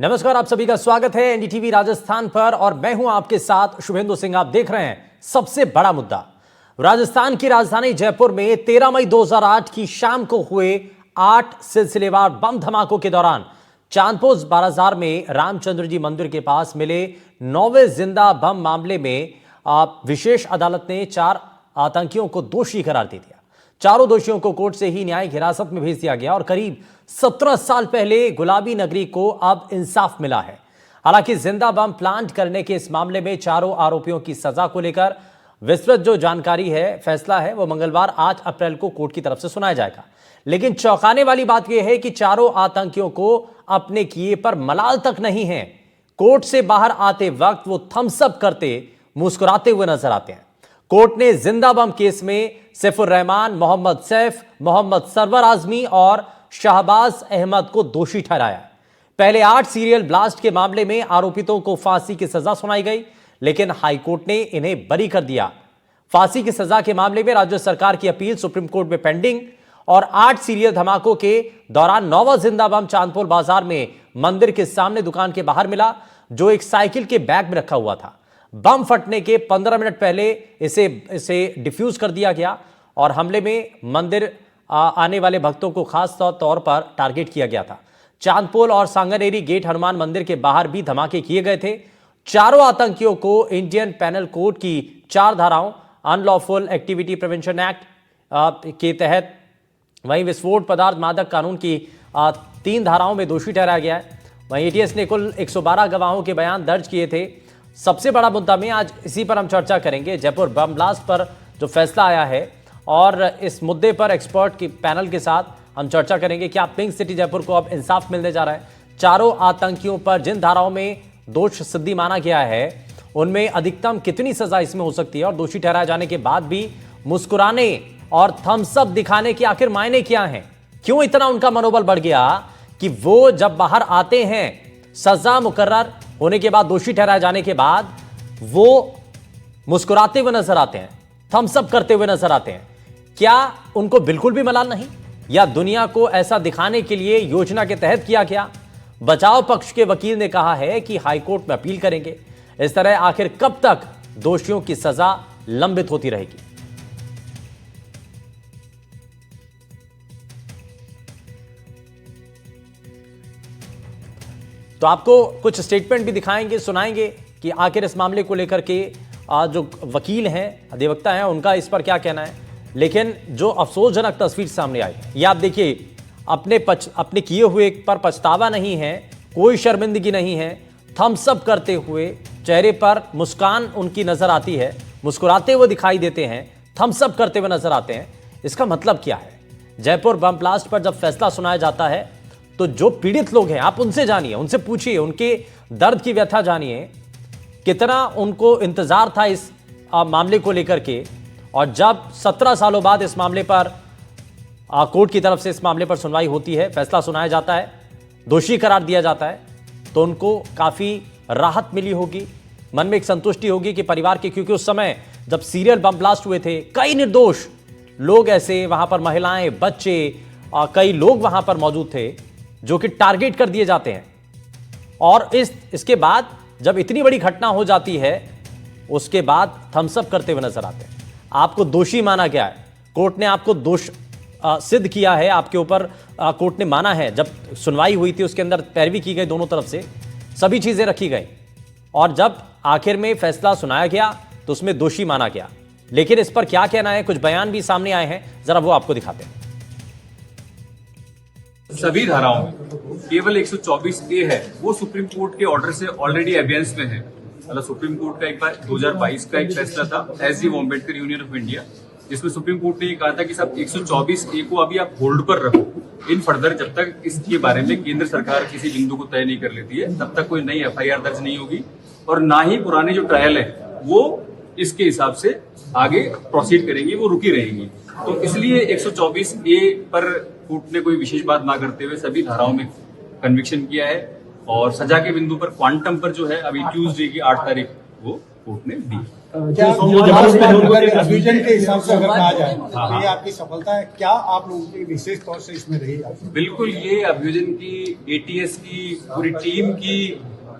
नमस्कार, आप सभी का स्वागत है एनडीटीवी राजस्थान पर और मैं हूं आपके साथ शुभेंदु सिंह। आप देख रहे हैं सबसे बड़ा मुद्दा। राजस्थान की राजधानी जयपुर में 13 मई 2008 की शाम को हुए 8 सिलसिलेवार बम धमाकों के दौरान चांदपोस्ट बाराजार में रामचंद्र जी मंदिर के पास मिले 9वें जिंदा बम मामले में विशेष अदालत ने 4 आतंकियों को दोषी करार दे दिया। चारों दोषियों को कोर्ट से ही न्यायिक हिरासत में भेज दिया गया और करीब 17 साल पहले गुलाबी नगरी को अब इंसाफ मिला है। हालांकि जिंदा बम प्लांट करने के इस मामले में चारों आरोपियों की सजा को लेकर विस्तृत जो जानकारी है, फैसला है, वो मंगलवार 8 अप्रैल को कोर्ट की तरफ से सुनाया जाएगा। लेकिन चौंकाने वाली बात यह है कि चारों आतंकियों को अपने किए पर मलाल तक नहीं है। कोर्ट से बाहर आते वक्त वो थम्स अप करते, मुस्कुराते हुए नजर आते हैं। कोर्ट ने जिंदा बम केस में सैफुर रहमान, मोहम्मद सैफ, मोहम्मद सरवर आजमी और शहबाज अहमद को दोषी ठहराया। पहले 8 सीरियल ब्लास्ट के मामले में आरोपितों को फांसी की सजा सुनाई गई, लेकिन हाईकोर्ट ने इन्हें बरी कर दिया। फांसी की सजा के मामले में राज्य सरकार की अपील सुप्रीम कोर्ट में पेंडिंग और 8 सीरियल धमाकों के दौरान 9वां जिंदा बम चांदपोल बाजार में मंदिर के सामने दुकान के बाहर मिला, जो एक साइकिल के बैग में रखा हुआ था। बम फटने के 15 मिनट पहले इसे डिफ्यूज कर दिया गया और हमले में मंदिर आने वाले भक्तों को खास तौर पर टारगेट किया गया था। चांदपोल और सांगनेरी गेट हनुमान मंदिर के बाहर भी धमाके किए गए थे। चारों आतंकियों को इंडियन पेनल कोड की 4 धाराओं, अनलॉफुल एक्टिविटी प्रिवेंशन एक्ट के तहत, वहीं विस्फोट पदार्थ मादक कानून की 3 धाराओं में दोषी ठहराया गया है। वहीं एटीएस ने कुल 112 गवाहों के बयान दर्ज किए थे। सबसे बड़ा मुद्दा में आज इसी पर हम चर्चा करेंगे। जयपुर बम ब्लास्ट पर जो फैसला आया है और इस मुद्दे पर एक्सपर्ट की पैनल के साथ हम चर्चा करेंगे। क्या पिंक सिटी जयपुर को अब इंसाफ मिलने जा रहा है? चारों आतंकियों पर जिन धाराओं में दोष सिद्धि माना गया है, उनमें अधिकतम कितनी सजा इसमें हो सकती है और दोषी ठहराए जाने के बाद भी मुस्कुराने और थम्स अप दिखाने के आखिर मायने क्या हैं? क्यों इतना उनका मनोबल बढ़ गया कि वो जब बाहर आते हैं, सजा मुकर्रर होने के बाद, दोषी ठहराए जाने के बाद, वो मुस्कुराते हुए नजर आते हैं, थम्स अप करते हुए नजर आते हैं? क्या उनको बिल्कुल भी मलाल नहीं, या दुनिया को ऐसा दिखाने के लिए योजना के तहत किया गया? बचाव पक्ष के वकील ने कहा है कि हाईकोर्ट में अपील करेंगे। इस तरह आखिर कब तक दोषियों की सजा लंबित होती रहेगी? तो आपको कुछ स्टेटमेंट भी दिखाएंगे, सुनाएंगे कि आखिर इस मामले को लेकर के जो वकील हैं, अधिवक्ता हैं, उनका इस पर क्या कहना है। लेकिन जो अफसोसजनक तस्वीर सामने आई, ये आप देखिए, अपने किए हुए पर पछतावा नहीं है, कोई शर्मिंदगी नहीं है, थम्स अप करते हुए चेहरे पर मुस्कान उनकी नजर आती है, मुस्कुराते हुए दिखाई देते हैं, थम्स अप करते हुए नजर आते हैं। इसका मतलब क्या है? जयपुर बम ब्लास्ट पर जब फैसला सुनाया जाता है तो जो पीड़ित लोग हैं, आप उनसे जानिए, उनसे पूछिए, उनके दर्द की व्यथा जानिए, कितना उनको इंतजार था इस मामले को लेकर के। और जब 17 सालों बाद इस मामले पर कोर्ट की तरफ से इस मामले पर सुनवाई होती है, फैसला सुनाया जाता है, दोषी करार दिया जाता है, तो उनको काफी राहत मिली होगी, मन में एक संतुष्टि होगी कि परिवार के, क्योंकि उस समय जब सीरियल बम ब्लास्ट हुए थे, कई निर्दोष लोग ऐसे, वहां पर महिलाएं, बच्चे, कई लोग वहां पर मौजूद थे जो कि टारगेट कर दिए जाते हैं। और इसके बाद जब इतनी बड़ी घटना हो जाती है, उसके बाद थम्स अप करते हुए नजर आते हैं। आपको दोषी माना गया है, कोर्ट ने आपको दोष सिद्ध किया है, आपके ऊपर कोर्ट ने माना है। जब सुनवाई हुई थी उसके अंदर पैरवी की गई, दोनों तरफ से सभी चीजें रखी गई, और जब आखिर में फैसला सुनाया गया तो उसमें दोषी माना गया। लेकिन इस पर क्या कहना है, कुछ बयान भी सामने आए हैं, जरा वो आपको दिखाते हैं। सभी धाराओं में केवल 124A है, वो सुप्रीम कोर्ट के ऑर्डर से ऑलरेडी एबियंस में है। मतलब सुप्रीम कोर्ट का एक बार 2022 का एक फैसला था, S D Ambedkar union of India, जिसमें सुप्रीम कोर्ट ने ये कहा था कि साहब 124A को अभी आप होल्ड पर रखो, इन फर्दर जब तक इसके बारे में केंद्र सरकार किसी बिंदु को तय नहीं कर लेती है, तब तक कोई नई FIR दर्ज नहीं होगी, और ना ही पुराने जो ट्रायल है वो इसके हिसाब से आगे प्रोसीड करेंगी, वो रुकी रहेंगी। तो इसलिए 124A पर कोर्ट ने कोई विशेष बात ना करते हुए सभी धाराओं में कन्विक्शन किया है, और सजा के बिंदु पर क्वांटम पर जो है अभी ट्यूसडे की 8 तारीख वो कोर्ट ने दी। क्या अगर विजन के हिसाब से अगर कहा जाए तो ये आपकी सफलता है, क्या आप लोगों की विशेष तौर से इसमें रही आपकी? बिल्कुल, ये अभियोजन की, एटीएस की पूरी टीम की,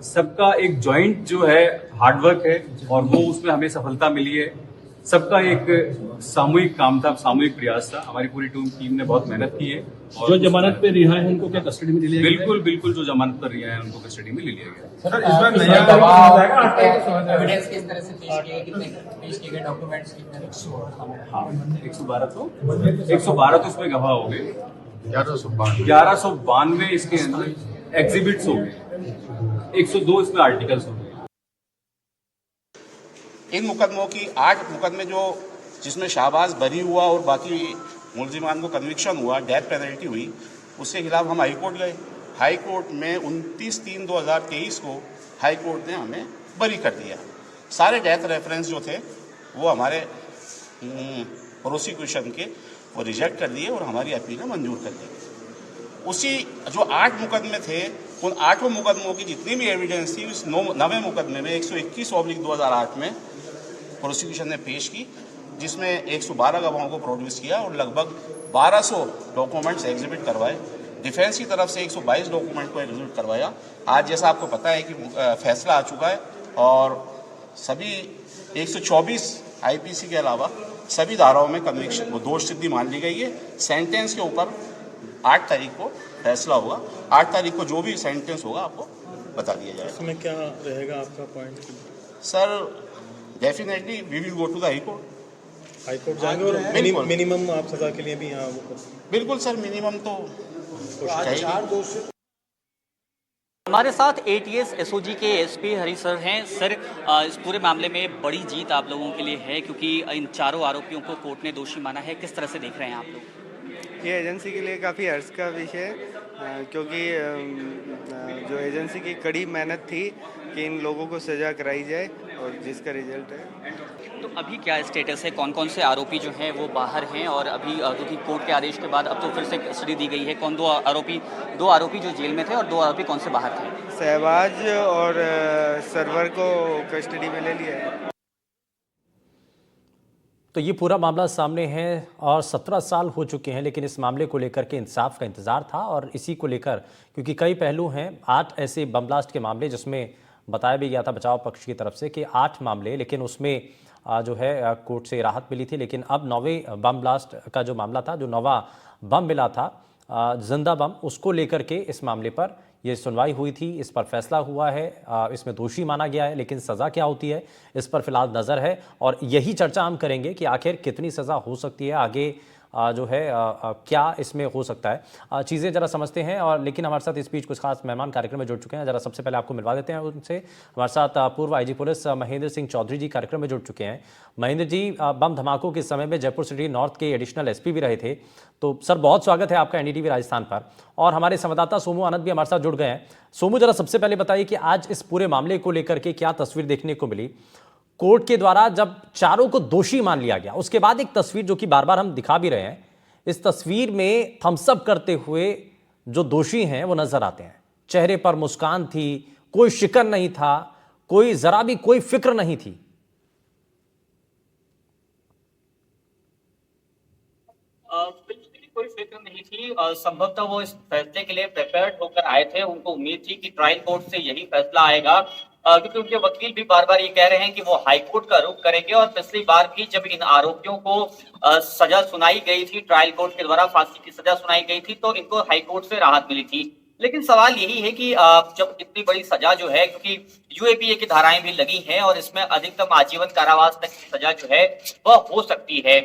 सबका एक जॉइंट जो है हार्डवर्क है और वो उसमें हमें सफलता मिली है। सबका एक सामूहिक काम था, सामूहिक प्रयास था। हमारी पूरी टीम ने बहुत मेहनत की है। और जो जमानत पे रिहा है उनको क्या कस्टडी में ले लिया गया? बिल्कुल बिल्कुल, जो जमानत पर रिहा है उनको कस्टडी में ले लिया गया। सर, इस बार नया एविडेंस किस तरह से पेश किए, कितने पेश किए गए डॉक्यूमेंट्स कितने? हाँ, 112 तो इसमें गवाह हो गए, 1192 इसके अंदर एग्जिबिट्स हो गए, 102 इसमें आर्टिकल्स हो गए। इन मुकदमों की 8 मुकदमे जिसमें शाहबाज बरी हुआ और बाकी मुलजिमान को कन्विक्शन हुआ, डेथ पेनल्टी हुई, उसके खिलाफ हम हाई कोर्ट गए। हाई कोर्ट में 29/3/2023 को हाई कोर्ट ने हमें बरी कर दिया। सारे डेथ रेफरेंस जो थे वो हमारे प्रोसिक्यूशन के वो रिजेक्ट कर दिए और हमारी अपील मंजूर कर दी। उसी जो 8 मुकदमे थे, उन 8 मुकदमों की जितनी भी एविडेंस थी उस 9वें मुकदमे में 121/2008 में प्रोसिक्यूशन ने पेश की, जिसमें 112 गवाहों को प्रोड्यूस किया और लगभग 1200 डॉक्यूमेंट्स एग्जिबिट करवाए। डिफेंस की तरफ से 122 डॉक्यूमेंट को एग्जिबिट करवाया। आज जैसा आपको पता है कि फैसला आ चुका है और सभी 124 आईपीसी के अलावा सभी धाराओं में कन्विक्शन वो दोष सिद्धि मान ली गई है। सेंटेंस के ऊपर 8 तारीख को फैसला होगा। 8 तारीख को जो भी सेंटेंस होगा आपको बता दिया जाएगा। इसमें क्या रहेगा आपका point? Sir, definitely we will go to the high court. High court जाएंगे और मिनिमम आप सजा के लिए भी यहाँ बिल्कुल सर, मिनिमम तो चाहिए। हमारे साथ एटीएस एसओजी के एसपी हरी सर हैं। सर, इस पूरे मामले में बड़ी जीत आप लोगों के लिए है क्योंकि इन चारों आरोपियों को कोर्ट ने दोषी माना है। किस तरह से देख रहे हैं आप लोग? ये एजेंसी के लिए काफ़ी हर्ष का विषय है, क्योंकि जो एजेंसी की कड़ी मेहनत थी कि इन लोगों को सज़ा कराई जाए और जिसका रिजल्ट है। तो अभी क्या स्टेटस है? कौन कौन से आरोपी जो हैं वो बाहर हैं और अभी क्योंकि कोर्ट के आदेश के बाद अब तो फिर से कस्टडी दी गई है, दो आरोपी जो जेल में थे और 2 आरोपी कौन से बाहर थे? शहबाज और सरवर को कस्टडी में ले लिया है। तो ये पूरा मामला सामने है और 17 साल हो चुके हैं, लेकिन इस मामले को लेकर के इंसाफ का इंतजार था और इसी को लेकर क्योंकि कई पहलू हैं, 8 ऐसे बम ब्लास्ट के मामले जिसमें बताया भी गया था बचाव पक्ष की तरफ से कि 8 मामले, लेकिन उसमें जो है कोर्ट से राहत मिली थी। लेकिन अब 9वें बम ब्लास्ट का जो मामला था, जो 9वां बम मिला था जिंदा बम, उसको लेकर के इस मामले पर ये सुनवाई हुई थी, इस पर फैसला हुआ है, इसमें दोषी माना गया है, लेकिन सज़ा क्या होती है इस पर फिलहाल नज़र है और यही चर्चा हम करेंगे कि आखिर कितनी सज़ा हो सकती है आगे, जो है क्या इसमें हो सकता है। चीज़ें ज़रा समझते हैं और लेकिन हमारे साथ इस बीच कुछ खास मेहमान कार्यक्रम में जुड़ चुके हैं। ज़रा सबसे पहले आपको मिलवा देते हैं उनसे। हमारे साथ पूर्व आईजी पुलिस महेंद्र सिंह चौधरी जी कार्यक्रम में जुड़ चुके हैं। महेंद्र जी, बम धमाकों के समय में जयपुर सिटी नॉर्थ के एडिशनल एसपी भी रहे थे, तो सर बहुत स्वागत है आपका एनडीटीवी राजस्थान पर। और हमारे संवाददाता सोमू आनंद भी हमारे साथ जुड़ गए हैं। सोमू, जरा सबसे पहले बताइए कि आज इस पूरे मामले को लेकर के क्या तस्वीर देखने को मिली? कोर्ट के द्वारा जब चारों को दोषी मान लिया गया, उसके बाद एक तस्वीर जो कि बार बार हम दिखा भी रहे हैं, इस तस्वीर में थम्स अप करते हुए जो दोषी हैं वो नजर आते हैं। चेहरे पर मुस्कान थी, कोई शिकन नहीं था, कोई जरा भी कोई फिक्र नहीं थी। बिल्कुल भी कोई फिक्र नहीं थी। संभवतः वो इस फैसले के लिए प्रिपेयर्ड होकर आए थे। उनको उम्मीद थी कि ट्रायल कोर्ट से यही फैसला आएगा, क्योंकि उनके वकील भी बार बार ये कह रहे हैं कि वो हाई कोर्ट का रुख करेंगे। और पिछली बार भी जब इन आरोपियों को सजा सुनाई गई थी, ट्रायल कोर्ट के द्वारा फांसी की सजा सुनाई गई थी, तो इनको हाई कोर्ट से राहत मिली थी। लेकिन सवाल यही है कि जब इतनी बड़ी सजा जो है, क्योंकि यूएपीए की धाराएं भी लगी हैं और इसमें अधिकतम आजीवन कारावास तक की सजा जो है वह हो सकती है,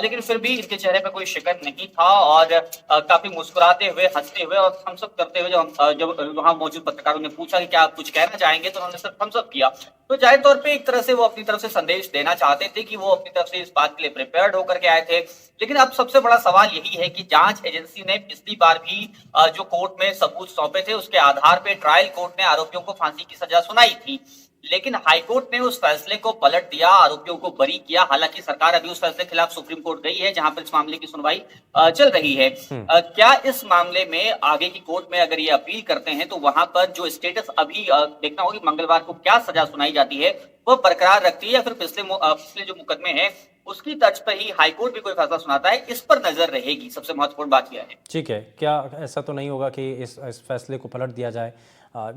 लेकिन फिर भी इनके चेहरे पर कोई शिकन नहीं था और काफी मुस्कुराते हुए, हंसते हुए और थम्स अप करते हुए जब वहां मौजूद पत्रकारों ने पूछा कि क्या आप कुछ कहना चाहेंगे, तो उन्होंने सिर्फ थम्स अप किया। तो जाहिर तौर पे एक तरह से वो अपनी तरफ से संदेश देना चाहते थे कि वो अपनी तरफ से इस बात के लिए प्रिपेयर्ड होकर के आए थे। लेकिन अब सबसे बड़ा सवाल यही है कि जांच एजेंसी ने पिछली बार भी जो कोर्ट में सबूत सौंपे थे, उसके आधार पर ट्रायल कोर्ट ने आरोपियों को फांसी की सजा सुनाई थी। लेकिन हाईकोर्ट ने उस फैसले को पलट दिया, आरोपियों को बरी किया। हालांकि सरकार अभी उस फैसले के खिलाफ सुप्रीम कोर्ट गई है, जहां पर इस मामले की सुनवाई चल रही है। क्या इस मामले में आगे की कोर्ट में अगर ये अपील करते हैं तो वहां पर जो स्टेटस अभी देखना होगा कि मंगलवार को क्या सजा सुनाई जाती है वो बरकरार रखती है, या फिर पिछले जो मुकदमे हैं उसकी तर्ज पर ही हाईकोर्ट भी कोई फैसला सुनाता है, इस पर नजर रहेगी। सबसे महत्वपूर्ण बात यह है। ठीक है, क्या ऐसा तो नहीं होगा कि इस फैसले को पलट दिया जाए?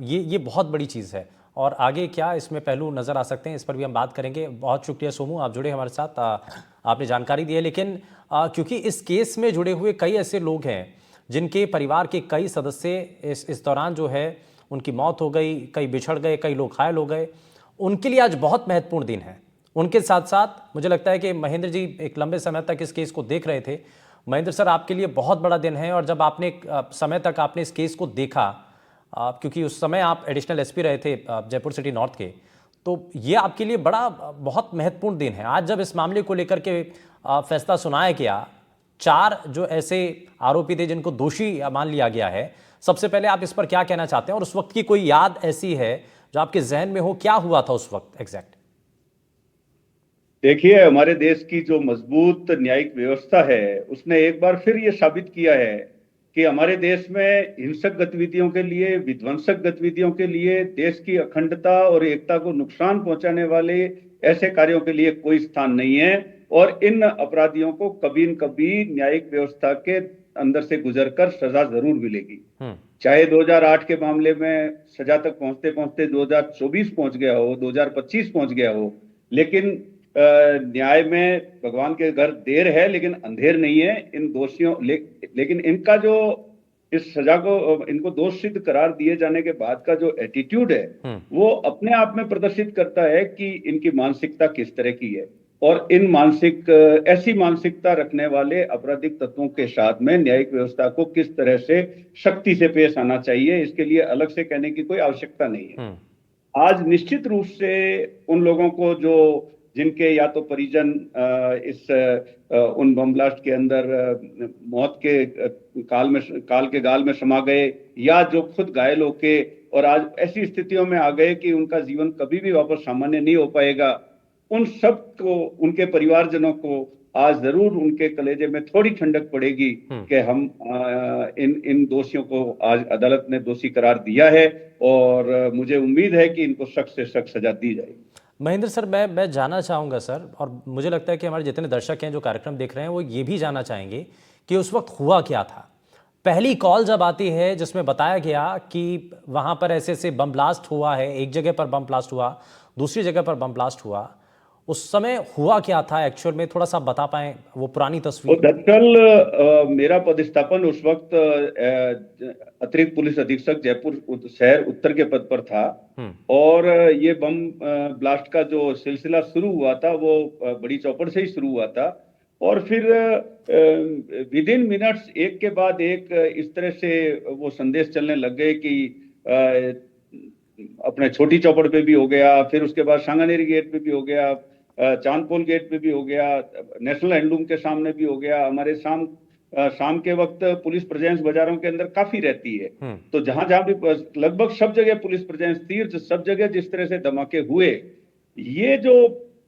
ये बहुत बड़ी चीज़ है, और आगे क्या इसमें पहलू नज़र आ सकते हैं, इस पर भी हम बात करेंगे। बहुत शुक्रिया सोमू, आप जुड़े हमारे साथ, आपने जानकारी दी है। लेकिन क्योंकि इस केस में जुड़े हुए कई ऐसे लोग हैं जिनके परिवार के कई सदस्य इस दौरान जो है उनकी मौत हो गई, कई बिछड़ गए, कई लोग घायल हो गए, उनके लिए आज बहुत महत्वपूर्ण दिन है। उनके साथ साथ मुझे लगता है कि महेंद्र जी एक लंबे समय तक इस केस को देख रहे थे। महेंद्र सर, आपके लिए बहुत बड़ा दिन है, और जब आपने समय तक आपने इस केस को देखा, क्योंकि उस समय आप एडिशनल एसपी रहे थे जयपुर सिटी नॉर्थ के, तो ये आपके लिए बहुत महत्वपूर्ण दिन है। आज जब इस मामले को लेकर के फैसला सुनाया गया, 4 जो ऐसे आरोपी थे जिनको दोषी मान लिया गया है, सबसे पहले आप इस पर क्या कहना चाहते हैं, और उस वक्त की कोई याद ऐसी है जो आपके जहन में हो, क्या हुआ था उस वक्त एग्जैक्ट? देखिए, हमारे देश की जो मजबूत न्यायिक व्यवस्था है उसने एक बार फिर ये साबित किया है कि हमारे देश में हिंसक गतिविधियों के लिए, विध्वंसक गतिविधियों के लिए, देश की अखंडता और एकता को नुकसान पहुंचाने वाले ऐसे कार्यों के लिए कोई स्थान नहीं है, और इन अपराधियों को कभी न कभी न्यायिक व्यवस्था के अंदर से गुजरकर सजा जरूर मिलेगी। चाहे 2008 के मामले में सजा तक पहुंचते पहुंचते 2024 पहुंच गया हो, 2025 पहुंच गया हो, लेकिन न्याय में भगवान के घर देर है लेकिन अंधेर नहीं है। इन दोषियों लेकिन इनका जो इस सजा को, इनको दोष सिद्ध करार दिए जाने के बाद का जो एटीट्यूड है वो अपने आप में प्रदर्शित करता है कि इनकी मानसिकता किस तरह की है, और इन ऐसी मानसिकता रखने वाले आपराधिक तत्वों के साथ में न्यायिक व्यवस्था को किस तरह से सख्ती से पेश आना चाहिए, इसके लिए अलग से कहने की कोई आवश्यकता नहीं है। आज निश्चित रूप से उन लोगों को जिनके या तो परिजन उन बम ब्लास्ट के अंदर मौत के काल के गाल में समा गए, या जो खुद घायल होके और आज ऐसी स्थितियों में आ गए कि उनका जीवन कभी भी वापस सामान्य नहीं हो पाएगा, उन सब को, उनके परिवारजनों को आज जरूर उनके कलेजे में थोड़ी ठंडक पड़ेगी कि हम इन दोषियों को आज अदालत ने दोषी करार दिया है, और मुझे उम्मीद है कि इनको सख्त से सख्त सजा दी जाएगी। महेंद्र सर, मैं जानना चाहूँगा सर, और मुझे लगता है कि हमारे जितने दर्शक हैं जो कार्यक्रम देख रहे हैं वो ये भी जानना चाहेंगे कि उस वक्त हुआ क्या था। पहली कॉल जब आती है जिसमें बताया गया कि वहाँ पर ऐसे ऐसे बम ब्लास्ट हुआ है, एक जगह पर बम ब्लास्ट हुआ, दूसरी जगह पर बम ब्लास्ट हुआ, उस समय हुआ क्या था एक्चुअल में, थोड़ा सा बता पाएं वो पुरानी तस्वीर? दरअसल मेरा पदस्थापन उस वक्त अतिरिक्त पुलिस अधीक्षक जयपुर शहर उत्तर के पद पर था, और ये बम ब्लास्ट का जो सिलसिला शुरू हुआ था वो बड़ी चौपड़ से ही शुरू हुआ था, और फिर विद इन मिनट्स एक के बाद एक इस तरह से वो संदेश चलने लग गए कि अपने छोटी चौपड़ पे भी हो गया, फिर उसके बाद सांगानेरी गेट पे भी हो गया, चांदपोल गेट पे भी हो गया, नेशनल हैंडलूम के सामने भी हो गया। हमारे शाम के वक्त पुलिस प्रेजेंस बाजारों के अंदर काफी रहती है, तो जहां भी लगभग सब जगह पुलिस प्रेजेंस थी, सब जगह जिस तरह से धमाके हुए, ये जो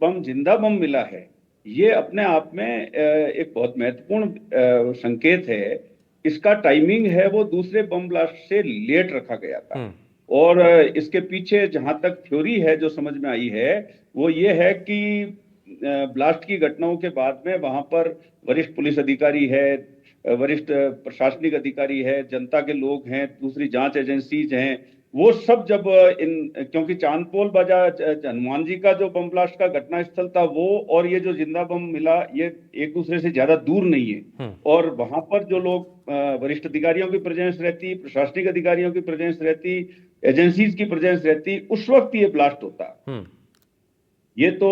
बम जिंदा बम मिला है ये अपने आप में एक बहुत महत्वपूर्ण संकेत है। इसका टाइमिंग है वो दूसरे बम ब्लास्ट से लेट रखा गया था, और इसके पीछे जहां तक थ्योरी है जो समझ में आई है वो ये है कि ब्लास्ट की घटनाओं के बाद में वहां पर वरिष्ठ पुलिस अधिकारी है, वरिष्ठ प्रशासनिक अधिकारी है, जनता के लोग हैं, दूसरी जांच एजेंसीज हैं, वो सब जब क्योंकि चांदपोल बाजार हनुमान जी का जो बम ब्लास्ट का घटना स्थल था वो और ये जो जिंदा बम मिला ये एक दूसरे से ज्यादा दूर नहीं है, और वहां पर जो लोग वरिष्ठ अधिकारियों की प्रेजेंस रहती, प्रशासनिक अधिकारियों की प्रेजेंस रहती, एजेंसीज की प्रेजेंस रहती, उस वक्त ये ब्लास्ट होता। ये तो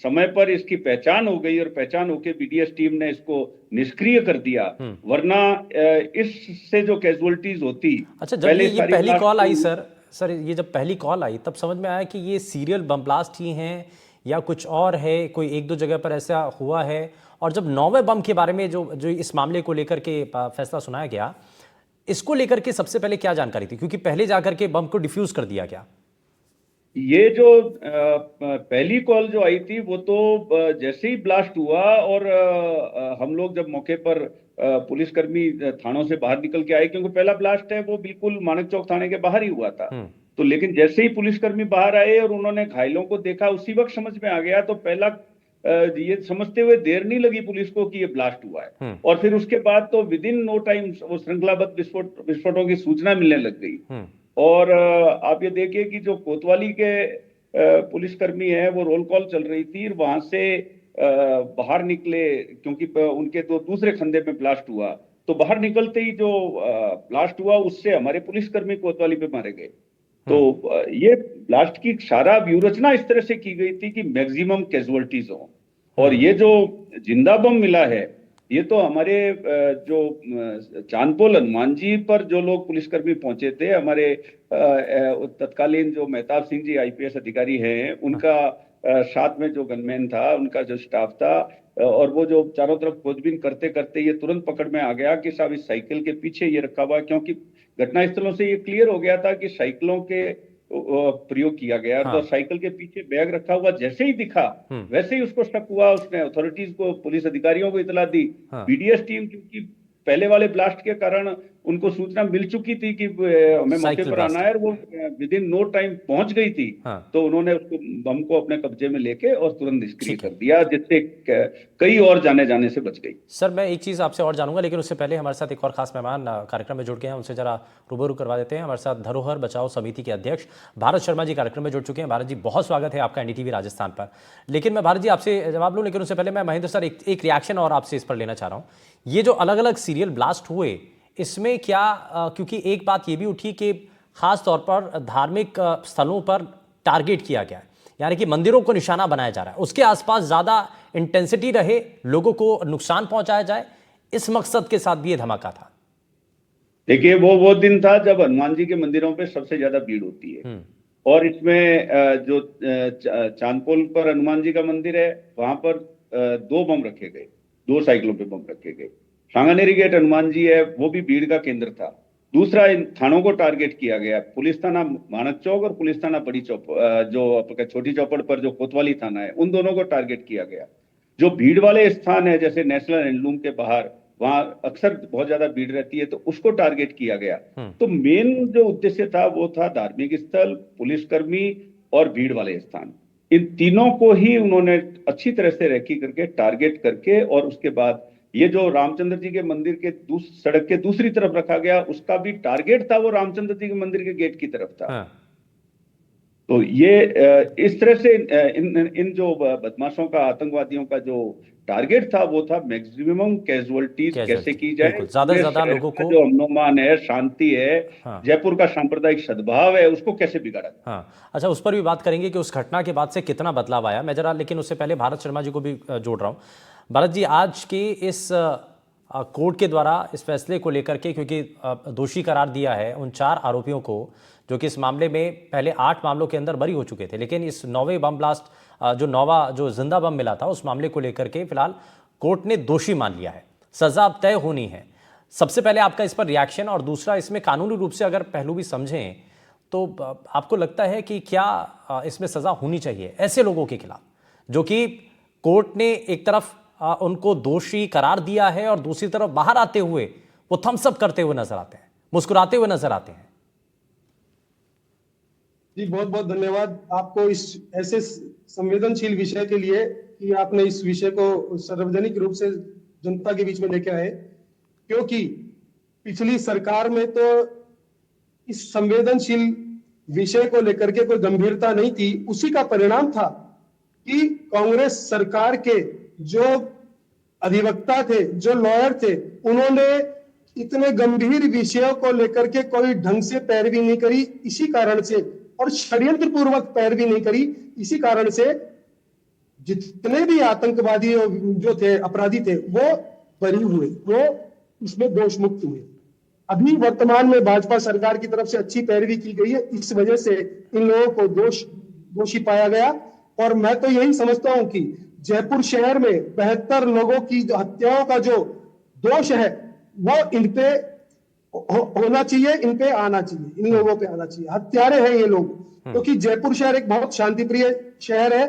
समय पर इसकी पहचान हो गई, और पहचान होके बीडीएस टीम ने इसको निष्क्रिय कर दिया, वरना इससे जो कैजुअलिटीज होती। अच्छा, जब ये पहली कॉल आई सर ये जब पहली कॉल आई तब समझ में आया कि ये सीरियल बम ब्लास्ट ही हैं या कुछ और है, कोई एक दो जगह पर ऐसा हुआ है? और जब 9वें बम के बारे में जो इस मामले को लेकर के फैसला सुनाया गया, इसको लेकर के सबसे पहले क्या जानकारी थी, क्योंकि पहले जाकर के बम को डिफ्यूज कर दिया गया? ये जो पहली कॉल जो आई थी वो तो जैसे ही ब्लास्ट हुआ और हम लोग जब मौके पर पुलिसकर्मी थानों से बाहर निकल के आए, क्योंकि पहला ब्लास्ट है वो बिल्कुल माणक चौक थाने के बाहर ही हुआ था। तो लेकिन जैसे ही पुलिसकर्मी बाहर आए और उन्होंने घायलों को देखा, उसी वक्त समझ में आ गया। तो पहला ये समझते हुए देर नहीं लगी पुलिस को कि ये ब्लास्ट हुआ है, और फिर उसके बाद तो विद इन नो टाइम वो श्रृंखलाबद्ध विस्फोटों की सूचना मिलने लग गई। और आप ये देखिए कि जो कोतवाली के पुलिसकर्मी है वो रोल कॉल चल रही थी, वहां से बाहर निकले, क्योंकि उनके तो दूसरे खंदे में ब्लास्ट हुआ। तो बाहर निकलते ही जो ब्लास्ट हुआ उससे हमारे पुलिसकर्मी कोतवाली पे मारे गए। तो ये ब्लास्ट की सारा व्यूहरचना इस तरह से की गई थी कि मैक्सिमम कैजुअलिटीज हो। और ये जो जिंदा बम मिला है, ये तो हमारे जो चांदपोल हनुमान जी पर जो लोग पुलिसकर्मी पहुंचे थे, हमारे तत्कालीन जो मेहताब सिंह जी आईपीएस अधिकारी हैं, उनका साथ में जो गनमैन था, उनका जो स्टाफ था, और वो जो चारों तरफ खोजबीन करते करते ये तुरंत पकड़ में आ गया कि साहब इस साइकिल के पीछे ये रखा हुआ, क्योंकि घटनास्थलों से ये क्लियर हो गया था कि साइकिलों के प्रयोग किया गया। तो साइकिल के पीछे बैग रखा हुआ जैसे ही दिखा, वैसे ही उसको शक हुआ। उसने अथॉरिटीज को, पुलिस अधिकारियों को इतला दी। बीडीएस टीम, क्योंकि पहले वाले ब्लास्ट के कारण उनको सूचना मिल चुकी थी कि हमें मौके पर आना है, और वो विद इन नो टाइम पहुंच गई थी। तो उन्होंने उसको बम को अपने कब्जे में लेके और तुरंत निष्क्रिय कर दिया, जिससे कई और जाने से बच गई। सर, मैं एक चीज आपसे और जानूंगा, लेकिन उससे पहले हमारे साथ एक और खास मेहमान कार्यक्रम में जुड़ गए हैं, उनसे जरा रूबरू करवा देते हैं। हमारे साथ धरोहर बचाओ समिति के अध्यक्ष भारत शर्मा जी कार्यक्रम में जुड़ चुके हैं। भारत जी, बहुत स्वागत है आपका एनडीटीवी राजस्थान पर। लेकिन मैं भारत जी आपसे जवाब लूं, लेकिन उससे पहले मैं महेंद्र सर एक रिएक्शन और आपसे इस पर लेना चाह रहा हूं। ये जो अलग अलग सीरियल ब्लास्ट हुए, इसमें क्या क्योंकि एक बात ये भी उठी कि खास तौर पर धार्मिक स्थलों पर टारगेट किया गया है, यानी कि मंदिरों को निशाना बनाया जा रहा है, उसके आसपास ज्यादा इंटेंसिटी रहे, लोगों को नुकसान पहुंचाया जाए, इस मकसद के साथ भी ये धमाका था। देखिए, वो दिन था जब हनुमान जी के मंदिरों पे सबसे ज्यादा भीड़ होती है, और इसमें जो चांदपोल पर हनुमान जी का मंदिर है, वहां पर 2 बम रखे गए, 2 साइकिलों पे बम रखे गए। सांगानेरी गेट हनुमान जी है, वो भी भीड़ का केंद्र था। दूसरा, इन थानों को टारगेट किया गया, पुलिस थाना मानक चौक और पुलिस थाना बड़ी चौक, जो छोटी चौपड़ पर जो कोतवाली थाना है, उन दोनों को टारगेट किया गया। जो भीड़ वाले स्थान है, जैसे नेशनल हैंडलूम के बाहर, वहां अक्सर बहुत ज्यादा भीड़ रहती है, तो उसको टारगेट किया गया। तो मेन जो उद्देश्य था वो था धार्मिक स्थल, पुलिसकर्मी और भीड़ वाले स्थान। इन तीनों को ही उन्होंने अच्छी तरह से रेकी करके टारगेट करके, और उसके बाद ये जो रामचंद्र जी के मंदिर के सड़क के दूसरी तरफ रखा गया, उसका भी टारगेट था वो रामचंद्र जी के मंदिर के गेट की तरफ था। तो ये इस तरह से इन जो बदमाशों का, आतंकवादियों का जो टारगेट था वो था मैक्सिमम कैजुअलिटीज कैसे की जाए, ज्यादा से ज्यादा लोगों को, जो अमन है, शांति है, जयपुर का सांप्रदायिक सद्भाव है, उसको कैसे बिगाड़ा। अच्छा, उस पर भी बात करेंगे कि उस घटना के बाद से कितना बदलाव आया। मैं जरा, लेकिन उससे पहले भारत शर्मा जी को भी जोड़ रहा हूं। भारत जी, आज के इस कोर्ट के द्वारा इस फैसले को लेकर के, क्योंकि दोषी करार दिया है उन 4 आरोपियों को जो कि इस मामले में पहले 8 मामलों के अंदर बरी हो चुके थे, लेकिन इस 9वें बम ब्लास्ट, जो 9वां जो जिंदा बम मिला था, उस मामले को लेकर के फिलहाल कोर्ट ने दोषी मान लिया है, सजा अब तय होनी है। सबसे पहले आपका इस पर रिएक्शन, और दूसरा, इसमें कानूनी रूप से अगर पहलू भी समझें तो आपको लगता है कि क्या इसमें सजा होनी चाहिए ऐसे लोगों के खिलाफ जो कि कोर्ट ने एक तरफ उनको दोषी करार दिया है और दूसरी तरफ बाहर आते हुए वो थम्स अप करते हुए नजर आते हैं, मुस्कुराते हुए नजर आते हैं। जी, बहुत बहुत धन्यवाद आपको इस ऐसे संवेदनशील विषय के लिए कि आपने इस विषय को सार्वजनिक रूप से जनता के बीच में लेके आए, क्योंकि पिछली सरकार में तो इस संवेदनशील विषय को लेकर के कोई गंभीरता नहीं थी। उसी का परिणाम था कि कांग्रेस सरकार के जो अधिवक्ता थे, जो लॉयर थे, उन्होंने इतने गंभीर विषयों को लेकर के कोई ढंग से पैरवी नहीं करी। इसी कारण से, और षड्यंत्र पूर्वक पैरवी नहीं करी, इसी कारण से जितने भी आतंकवादी जो थे, अपराधी थे, वो बरी हुए, वो इसमें दोष मुक्त हुए। अभी वर्तमान में भाजपा सरकार की तरफ से अच्छी पैरवी की गई है, इस वजह से इन लोगों को दोषी पाया गया। और मैं तो यही समझता हूं कि जयपुर शहर में 72 लोगों की हत्याओं का जो दोष है वो इन पे होना चाहिए, इन पे आना चाहिए, इन लोगों पे आना चाहिए। हत्यारे हैं ये लोग, क्योंकि जयपुर शहर एक बहुत शांतिप्रिय शहर है।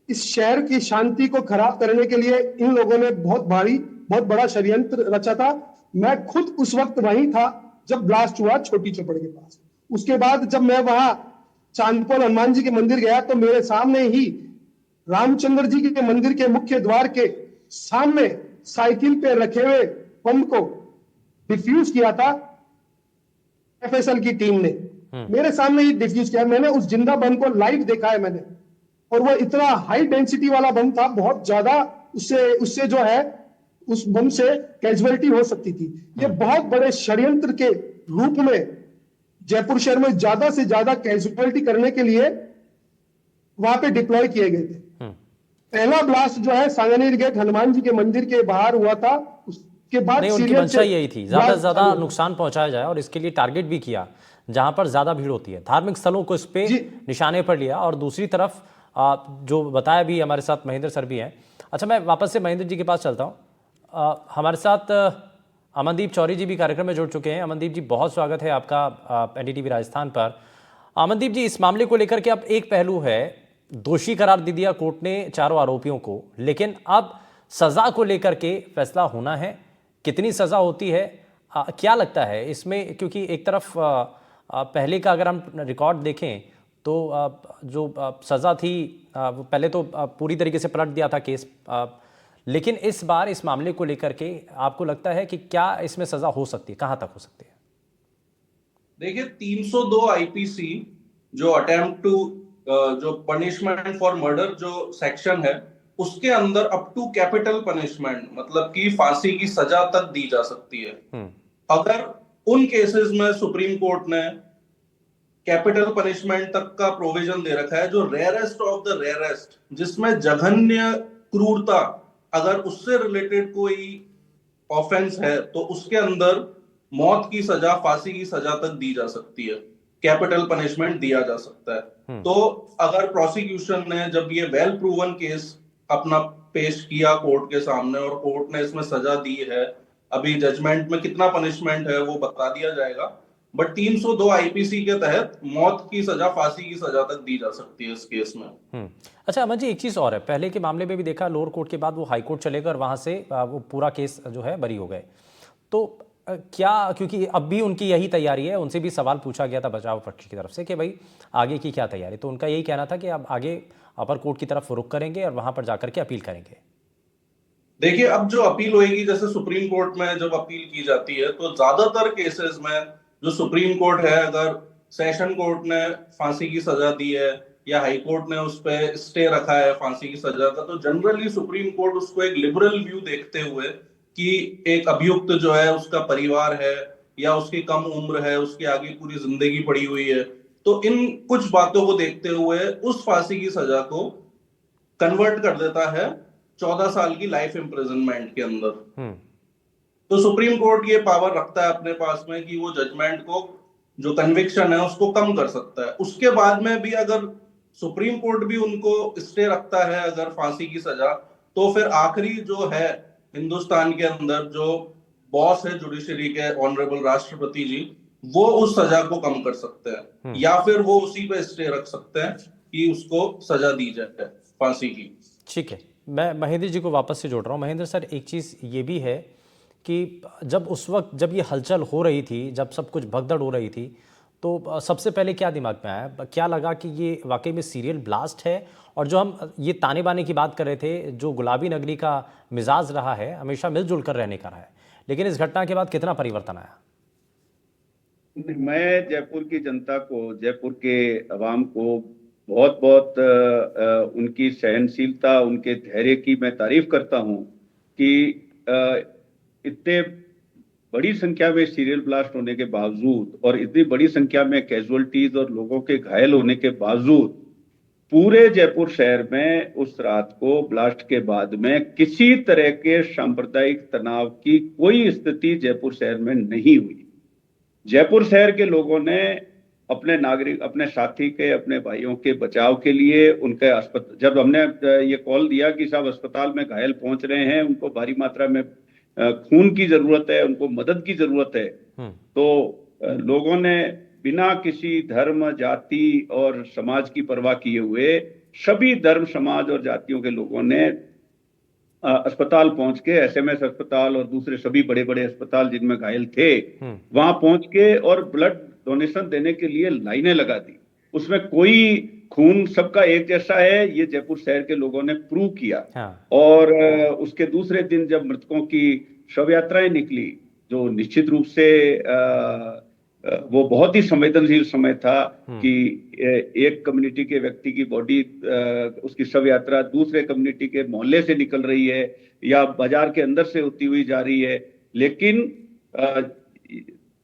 इस शहर की शांति को खराब करने के लिए इन लोगों ने बहुत बड़ा षड्यंत्र रचा था। मैं खुद उस वक्त वहीं था जब ब्लास्ट हुआ छोटी चौपड़ के पास। उसके बाद जब मैं वहां चांदपोल हनुमान जी के मंदिर गया तो मेरे सामने ही रामचंद्र जी के मंदिर के मुख्य द्वार के सामने साइकिल पे रखे हुए बम को डिफ्यूज किया था एफएसएल की टीम ने। मेरे सामने ही डिफ्यूज किया। मैंने उस जिंदा बम को लाइव देखा है मैंने, और वो इतना हाई डेंसिटी वाला बम था, बहुत ज्यादा उससे जो है उस बम से कैजुअलिटी हो सकती थी। ये बहुत बड़े षड्यंत्र के रूप में जयपुर शहर में ज्यादा से ज्यादा कैजुअलिटी करने के लिए वहां पे डिप्लॉय किए गए थे। पहला ब्लास्ट जो है सांगानेर गेट हनुमान जी के मंदिर के बाहर हुआ था। उसके बाद नहीं, उनकी मंशा यही थी ज्यादा से ज्यादा नुकसान पहुंचाया जाए और इसके लिए टारगेट भी किया जहां पर ज्यादा भीड़ होती है। धार्मिक स्थलों को इस पे निशाने पर लिया। और दूसरी तरफ जो बताया भी हमारे साथ महेंद्र सर भी हैं। अच्छा, मैं वापस से महेंद्र जी के पास चलता हूँ। हमारे साथ अमनदीप चौरी जी भी कार्यक्रम में जुड़ चुके हैं। अमनदीप जी, बहुत स्वागत है आपका एनडीटीवी राजस्थान पर। अमनदीप जी, इस मामले को लेकर के अब एक पहलू है, दोषी करार दे दिया कोर्ट ने चारों आरोपियों को, लेकिन अब सजा को लेकर के फैसला होना है। कितनी सजा होती है, क्या लगता है इसमें? क्योंकि एक तरफ पहले का अगर हम रिकॉर्ड देखें तो जो सजा थी वो पहले तो पूरी तरीके से पलट दिया था केस, लेकिन इस बार इस मामले को लेकर के आपको लगता है कि क्या इसमें सजा हो सकती है, कहां तक हो सकती है? देखिए, 302 आईपीसी जो अटेम्प्ट टू जो पनिशमेंट फॉर मर्डर जो सेक्शन है, उसके अंदर अप टू कैपिटल पनिशमेंट, मतलब कि फांसी की सजा तक दी जा सकती है। अगर उन केसेस में सुप्रीम कोर्ट ने कैपिटल पनिशमेंट तक का प्रोविजन दे रखा है, जो रेयरेस्ट ऑफ द रेयरेस्ट, जिसमें जघन्य क्रूरता अगर उससे रिलेटेड कोई ऑफेंस है तो उसके अंदर मौत की सजा, फांसी की सजा तक दी जा सकती है, कैपिटल पनिशमेंट दिया जा सकता है। तो अगर प्रोसिक्यूशन ने जब ये वेल प्रूवन केस अपना पेश किया कोर्ट के सामने और कोर्ट ने इसमें सजा दी है, अभी जजमेंट में कितना पनिशमेंट है वो बता दिया जाएगा, बट 302 आईपीसी के तहत मौत की सजा, फांसी की सजा तक दी जा सकती है इस केस में। अच्छा अमन जी, एक चीज और है, पहले के मामले में भी देखा लोअर कोर्ट के बाद वो हाई कोर्ट चले गए और वहां से वो पूरा केस जो है बरी हो गए। तो क्या, क्योंकि अब भी उनकी यही तैयारी है, उनसे भी सवाल पूछा गया था बचाव पक्ष की तरफ से कि भाई आगे की क्या तैयारी, तो उनका यही कहना था कि अब आगे अपर कोर्ट की तरफ रुख करेंगे और वहां पर जाकर के अपील करेंगे। देखिए, अब जो अपील होगी, जैसे सुप्रीम कोर्ट में जब अपील की जाती है तो ज्यादातर केसेस में जो सुप्रीम कोर्ट है, अगर सेशन कोर्ट ने फांसी की सजा दी है या हाई कोर्ट ने उस पर स्टे रखा है फांसी की सजा का, तो जनरली सुप्रीम कोर्ट उसको एक लिबरल व्यू देखते हुए कि एक अभियुक्त जो है उसका परिवार है या उसकी कम उम्र है, उसकी आगे पूरी जिंदगी पड़ी हुई है, तो इन कुछ बातों को देखते हुए उस फांसी की सजा को कन्वर्ट कर देता है 14 साल की लाइफ इम्प्रिजनमेंट के अंदर। तो सुप्रीम कोर्ट ये पावर रखता है अपने पास में कि वो जजमेंट को, जो कन्विक्शन है उसको कम कर सकता है। उसके बाद में भी अगर सुप्रीम कोर्ट भी उनको स्टे रखता है अगर फांसी की सजा, तो फिर आखिरी जो है हिंदुस्तान के अंदर जो बॉस है जुडिशरी के, ऑनरेबल राष्ट्रपति जी, वो उस सजा को कम कर सकते हैं या फिर वो उसी पे स्टे रख सकते हैं कि उसको सजा दी जाए फांसी की। ठीक है, मैं महेंद्र जी को वापस से जोड़ रहा हूँ। महेंद्र सर, एक चीज़ ये भी है कि जब उस वक्त जब ये हलचल हो रही थी, जब सब कुछ भगदड़ हो रही थी, तो सबसे पहले क्या दिमाग में आया, क्या लगा कि ये वाकई में सीरियल ब्लास्ट है? और जो हम ये ताने बाने की बात कर रहे थे, जो गुलाबी नगरी का मिजाज रहा है, हमेशा मिलजुल कर रहने का रहा है, लेकिन इस घटना के बाद कितना परिवर्तन आया? मैं जयपुर की जनता को, जयपुर के अवाम को बहुत बहुत उनकी सहनशीलता, उनके धैर्य की मैं तारीफ करता हूं कि इतने बड़ी संख्या में सीरियल ब्लास्ट होने के बावजूद और इतनी बड़ी संख्या में कैजुअलिटीज और लोगों के घायल होने के बावजूद पूरे जयपुर शहर में उस रात को ब्लास्ट के बाद में किसी तरह के सांप्रदायिक तनाव की कोई स्थिति जयपुर शहर में नहीं हुई। जयपुर शहर के लोगों ने अपने नागरिक, अपने साथी के, अपने भाइयों के बचाव के लिए उनके अस्पताल, जब हमने ये कॉल दिया कि साहब अस्पताल में घायल पहुंच रहे हैं, उनको भारी मात्रा में खून की जरूरत है, उनको मदद की जरूरत है, तो लोगों ने बिना किसी धर्म, जाति और समाज की परवाह किए हुए सभी धर्म, समाज और जातियों के लोगों ने अस्पताल पहुंच के, एसएमएस अस्पताल और दूसरे सभी बड़े बड़े अस्पताल जिनमें घायल थे, वहां पहुंच के और ब्लड डोनेशन देने के लिए लाइनें लगा दी। उसमें कोई खून सबका एक जैसा है, ये जयपुर शहर के लोगों ने प्रूव किया। और उसके दूसरे दिन जब मृतकों की शव यात्राएं निकली, जो निश्चित रूप से वो बहुत ही संवेदनशील समय था कि एक कम्युनिटी के व्यक्ति की बॉडी, उसकी शव यात्रा दूसरे कम्युनिटी के मोहल्ले से निकल रही है या बाजार के अंदर से होती हुई जा रही है, लेकिन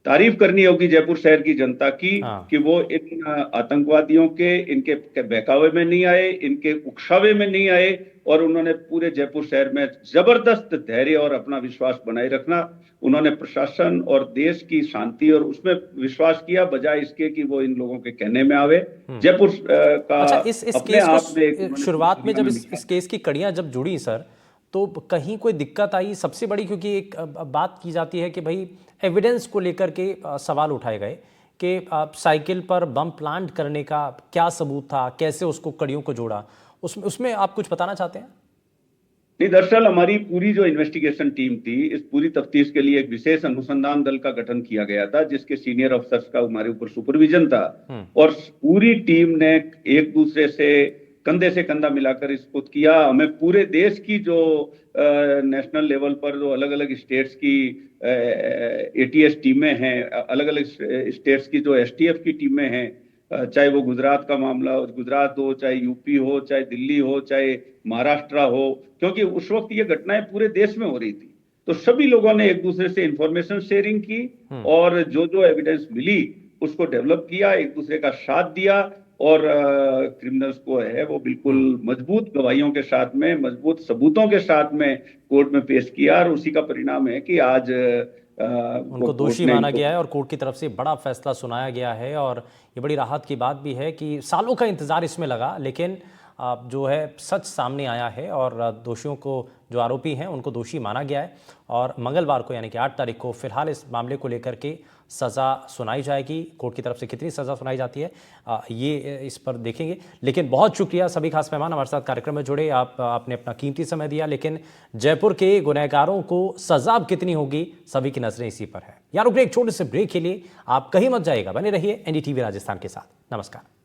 तारीफ करनी होगी जयपुर शहर की जनता की कि वो इन आतंकवादियों के, इनके बहकावे में नहीं आए, इनके उकसावे में नहीं आए, और उन्होंने पूरे जयपुर शहर में जबरदस्त धैर्य और अपना विश्वास बनाए रखना, उन्होंने प्रशासन और देश की शांति और उसमें विश्वास किया, बजाय इसके कि वो इन लोगों के कहने में आवे। जयपुर का अच्छा, इस अपने केस आप को में शुरुआत में जब इस केस की कड़ियां जब जुड़ी सर, तो कहीं कोई दिक्कत आई? सबसे बड़ी, क्योंकि एक बात की जाती है कि भाई एविडेंस को लेकर के सवाल उठाए गए कि साइकिल पर बम प्लांट करने का क्या सबूत था, कैसे उसको कड़ियों को जोड़ा, उसमें आप कुछ बताना चाहते हैं? नहीं, दरअसल हमारी पूरी जो इन्वेस्टिगेशन टीम थी, इस पूरी तफ्तीश के लिए एक विशेष अनुसंधान दल का गठन किया गया था, जिसके सीनियर अफसर्स का हमारे ऊपर सुपरविजन था, और पूरी टीम ने एक दूसरे से कंधे से कंधा मिलाकर इसको किया। हमें पूरे देश की जो नेशनल लेवल पर जो अलग अलग स्टेट्स की एटीएस टीमें हैं, अलग अलग स्टेट्स की जो एसटीएफ की टीमें हैं, चाहे वो गुजरात का मामला हो, गुजरात हो, चाहे यूपी हो, चाहे दिल्ली हो, चाहे महाराष्ट्र हो, क्योंकि उस वक्त ये घटनाएं पूरे देश में हो रही थी, तो सभी लोगों ने एक दूसरे से इंफॉर्मेशन शेयरिंग की और जो जो एविडेंस मिली उसको डेवलप किया, एक दूसरे का साथ दिया, और क्रिमिनल्स को है वो बिल्कुल मजबूत गवाहियों के साथ में, मजबूत सबूतों के साथ में कोर्ट में पेश किया, और उसी का परिणाम है कि आज उनको दोषी माना गया है और कोर्ट की तरफ से बड़ा फैसला सुनाया गया है। और ये बड़ी राहत की बात भी है कि सालों का इंतजार इसमें लगा, लेकिन जो है सच सामने आया है और दोषियों को, जो आरोपी हैं, उनको दोषी माना गया है। और मंगलवार को यानी कि 8 तारीख को फिलहाल इस मामले को लेकर के सज़ा सुनाई जाएगी। कोर्ट की तरफ से कितनी सज़ा सुनाई जाती है ये इस पर देखेंगे। लेकिन बहुत शुक्रिया सभी खास मेहमान हमारे साथ कार्यक्रम में जुड़े, आपने अपना कीमती समय दिया। लेकिन जयपुर के गुनहगारों को सज़ा अब कितनी होगी, सभी की नजरें इसी पर है। यार रुकने एक छोटे से ब्रेक के लिए आप कहीं मत जाइएगा, बने रहिए एनडीटीवी राजस्थान के साथ। नमस्कार।